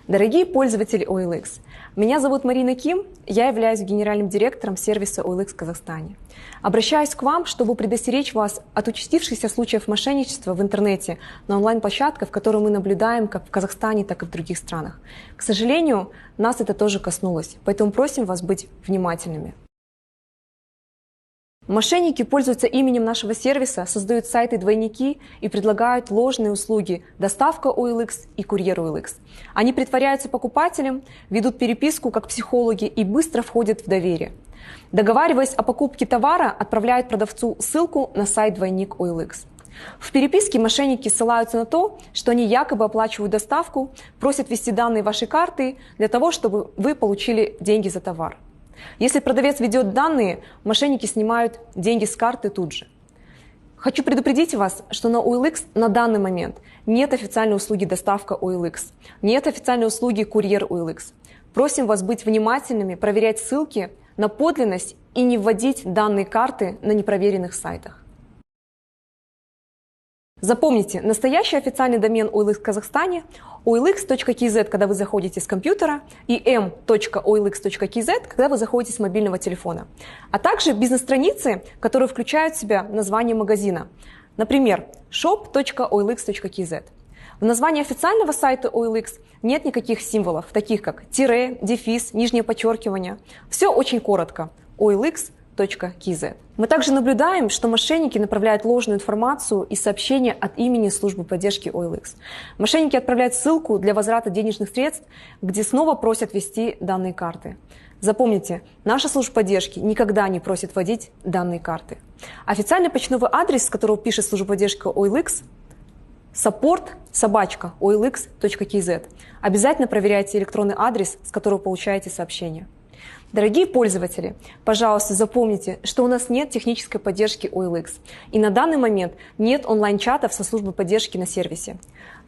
Дорогие пользователи OLX, меня зовут Марина Ким, я являюсь генеральным директором сервиса OLX в Казахстане. Обращаюсь к вам, чтобы предостеречь вас от участившихся случаев мошенничества в интернете на онлайн-площадках, которые мы наблюдаем как в Казахстане, так и в других странах. К сожалению, нас это тоже коснулось, поэтому просим вас быть внимательными. Мошенники пользуются именем нашего сервиса, создают сайты-двойники и предлагают ложные услуги «Доставка OLX» и «Курьер OLX». Они притворяются покупателем, ведут переписку как психологи и быстро входят в доверие. Договариваясь о покупке товара, отправляют продавцу ссылку на сайт-двойник OLX. В переписке мошенники ссылаются на то, что они якобы оплачивают доставку, просят ввести данные вашей карты для того, чтобы вы получили деньги за товар. Если продавец ведет данные, мошенники снимают деньги с карты тут же. Хочу предупредить вас, что на OLX на данный момент нет официальной услуги доставка OLX, нет официальной услуги курьер OLX. Просим вас быть внимательными, проверять ссылки на подлинность и не вводить данные карты на непроверенных сайтах. Запомните, настоящий официальный домен OLX в Казахстане olx.kz, когда вы заходите с компьютера, и m.olx.kz, когда вы заходите с мобильного телефона. А также бизнес-страницы, которые включают в себя название магазина. Например, shop.olx.kz. В названии официального сайта OLX нет никаких символов, таких как тире, дефис, нижнее подчеркивание. Все очень коротко. olx.kz. Мы также наблюдаем, что мошенники направляют ложную информацию и сообщения от имени службы поддержки OLX. Мошенники отправляют ссылку для возврата денежных средств, где снова просят ввести данные карты. Запомните, наша служба поддержки никогда не просит вводить данные карты. Официальный почтовый адрес, с которого пишет служба поддержки OLX, support@olx.kz. Обязательно проверяйте электронный адрес, с которого получаете сообщение. Дорогие пользователи, пожалуйста, запомните, что у нас нет технической поддержки OLX, и на данный момент нет онлайн-чатов со службой поддержки на сервисе.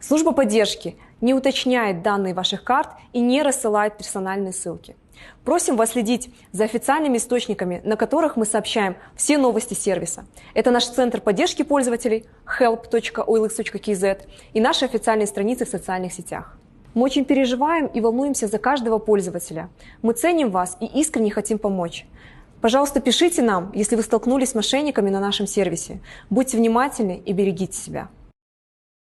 Служба поддержки не уточняет данные ваших карт и не рассылает персональные ссылки. Просим вас следить за официальными источниками, на которых мы сообщаем все новости сервиса. Это наш центр поддержки пользователей help.olx.kz и наши официальные страницы в социальных сетях. Мы очень переживаем и волнуемся за каждого пользователя. Мы ценим вас и искренне хотим помочь. Пожалуйста, пишите нам, если вы столкнулись с мошенниками на нашем сервисе. Будьте внимательны и берегите себя.